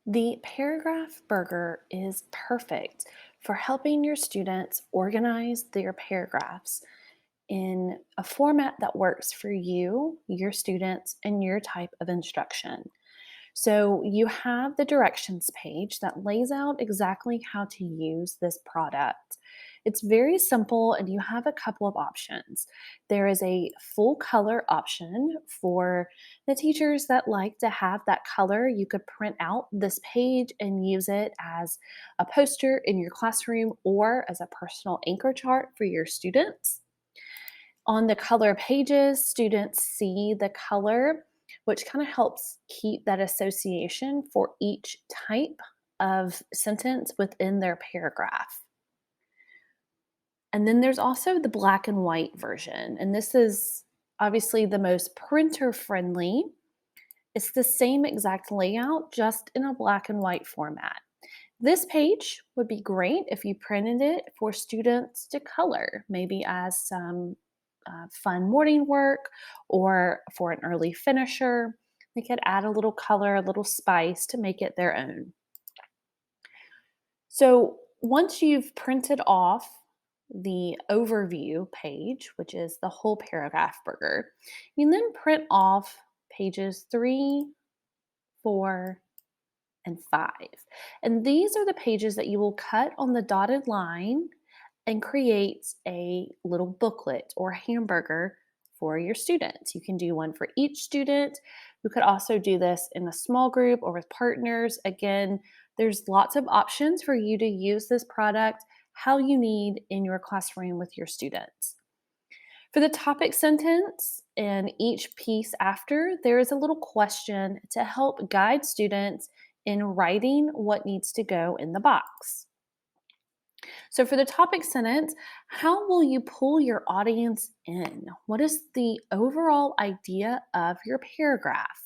The paragraph burger is perfect for helping your students organize their paragraphs in a format that works for you, your students, and your type of instruction. So you have the directions page that lays out exactly how to use this product. It's very simple, and you have a couple of options. There is a full color option for the teachers that like to have that color. You could print out this page and use it as a poster in your classroom or as a personal anchor chart for your students. On the color pages, students see the color, which kind of helps keep that association for each type of sentence within their paragraph. And then there's also the black and white version, and this is obviously the most printer friendly. It's the same exact layout, just in a black and white format. This page would be great if you printed it for students to color, maybe as some fun morning work or for an early finisher. They could add a little color, a little spice to make it their own. So once you've printed off the overview page, which is the whole paragraph burger, you then print off pages 3, 4, and 5. And these are the pages that you will cut on the dotted line and create a little booklet or hamburger for your students. You can do one for each student. You could also do this in a small group or with partners. Again, there's lots of options for you to use this product how you need in your classroom with your students. For the topic sentence and each piece after, there is a little question to help guide students in writing what needs to go in the box. So, for the topic sentence, how will you pull your audience in? What is the overall idea of your paragraph?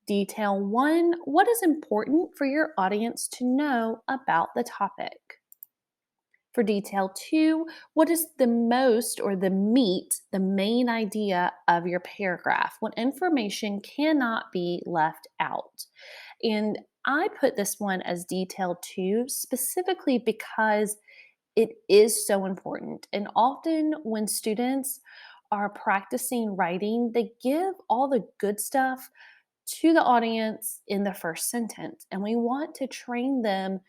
Detail one, what is important for your audience to know about the topic? For detail two, what is the most or the meat, the main idea of your paragraph? What information cannot be left out? And I put this one as detail two specifically because it is so important. And often when students are practicing writing, they give all the good stuff to the audience in the first sentence. And we want to train them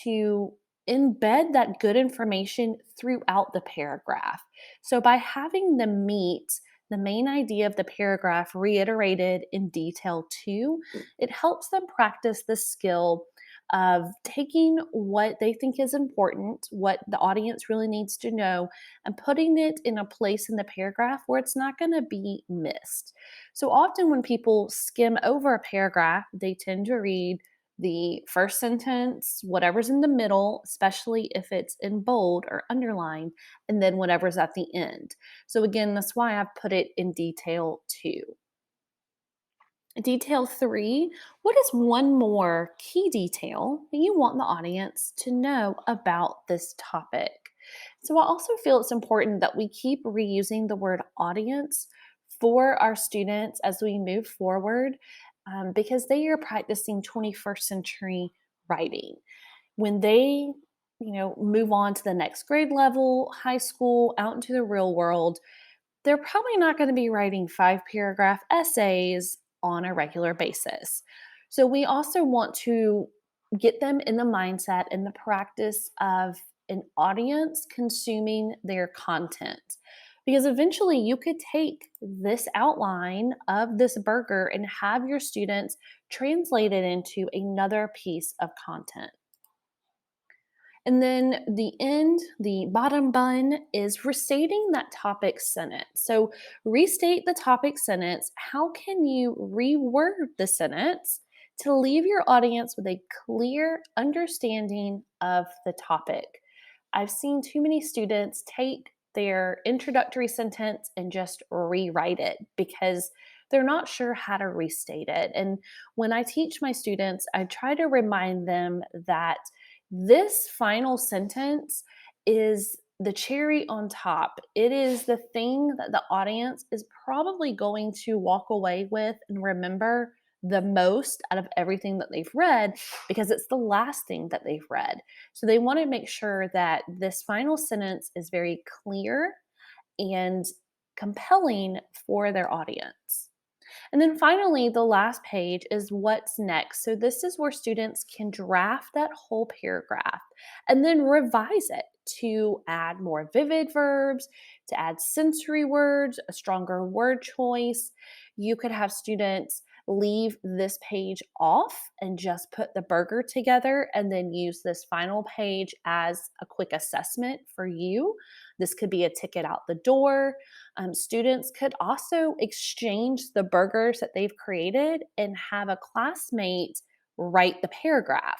to embed that good information throughout the paragraph. So by having the meat, the main idea of the paragraph reiterated in detail too, it helps them practice the skill of taking what they think is important, what the audience really needs to know, and putting it in a place in the paragraph where it's not going to be missed. So often when people skim over a paragraph, they tend to read the first sentence, whatever's in the middle, especially if it's in bold or underlined, and then whatever's at the end. So again, that's why I put it in detail two. Detail three, what is one more key detail that you want the audience to know about this topic? So I also feel it's important that we keep reusing the word audience for our students as we move forward because they are practicing 21st century writing. When they move on to the next grade level, high school, out into the real world, they're probably not going to be writing 5 paragraph essays on a regular basis. So we also want to get them in the mindset and the practice of an audience consuming their content. Because eventually you could take this outline of this burger and have your students translate it into another piece of content. And then the end, the bottom bun is restating that topic sentence. So restate the topic sentence. How can you reword the sentence to leave your audience with a clear understanding of the topic? I've seen too many students take their introductory sentence and just rewrite it because they're not sure how to restate it. And when I teach my students, I try to remind them that this final sentence is the cherry on top. It is the thing that the audience is probably going to walk away with and remember the most out of everything that they've read because it's the last thing that they've read. So they want to make sure that this final sentence is very clear and compelling for their audience. And then finally, the last page is what's next. So this is where students can draft that whole paragraph and then revise it to add more vivid verbs, to add sensory words, a stronger word choice. You could have students leave this page off and just put the burger together and then use this final page as a quick assessment for you. This could be a ticket out the door. Students could also exchange the burgers that they've created and have a classmate write the paragraph.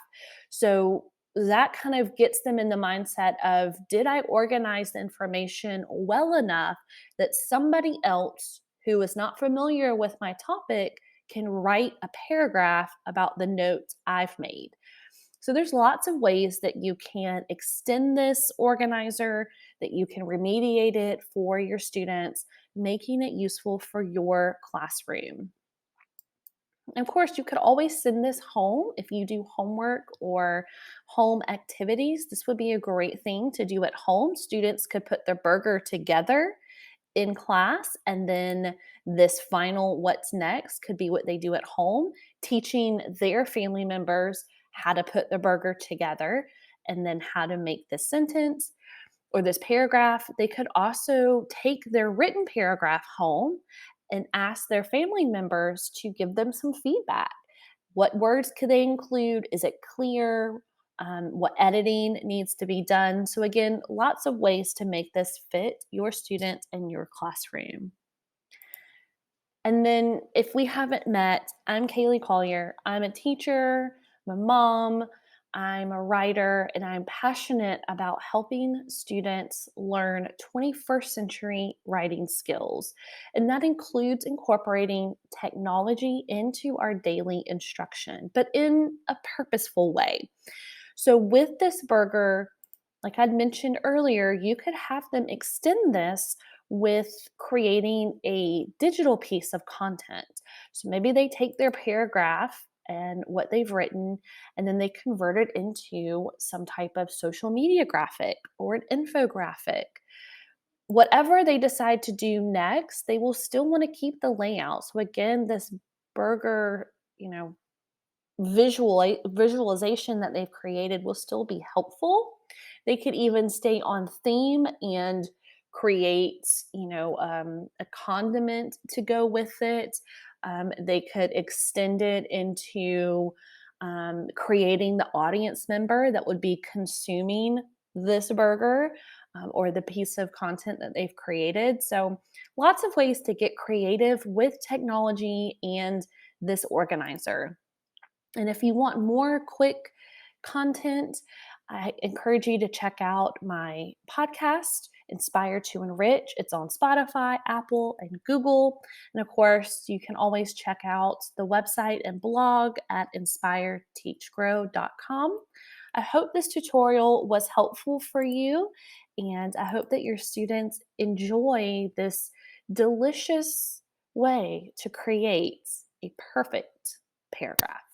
So that kind of gets them in the mindset of, did I organize the information well enough that somebody else who is not familiar with my topic can write a paragraph about the notes I've made? So there's lots of ways that you can extend this organizer, that you can remediate it for your students, making it useful for your classroom. Of course, you could always send this home if you do homework or home activities. This would be a great thing to do at home. Students could put their burger together in class, and then this final what's next could be what they do at home, teaching their family members how to put the burger together and then how to make this sentence or this paragraph. They could also take their written paragraph home and ask their family members to give them some feedback. What words could they include? Is it clear? What editing needs to be done? So, again, lots of ways to make this fit your student and your classroom. And then, if we haven't met, I'm Kaylee Collier. I'm a teacher, I'm a mom, I'm a writer, and I'm passionate about helping students learn 21st century writing skills. And that includes incorporating technology into our daily instruction, but in a purposeful way. So, with this burger, like I'd mentioned earlier, you could have them extend this with creating a digital piece of content. So maybe they take their paragraph and what they've written, and then they convert it into some type of social media graphic or an infographic. Whatever they decide to do next, they will still want to keep the layout. So again, this burger, visualization that they've created will still be helpful. They could even stay on theme and create, a condiment to go with it. They could extend it into creating the audience member that would be consuming this burger or the piece of content that they've created. So, lots of ways to get creative with technology and this organizer. And if you want more quick content, I encourage you to check out my podcast, Inspire to Enrich. It's on Spotify, Apple, and Google. And of course, you can always check out the website and blog at inspireteachgrow.com. I hope this tutorial was helpful for you, and I hope that your students enjoy this delicious way to create a perfect paragraph.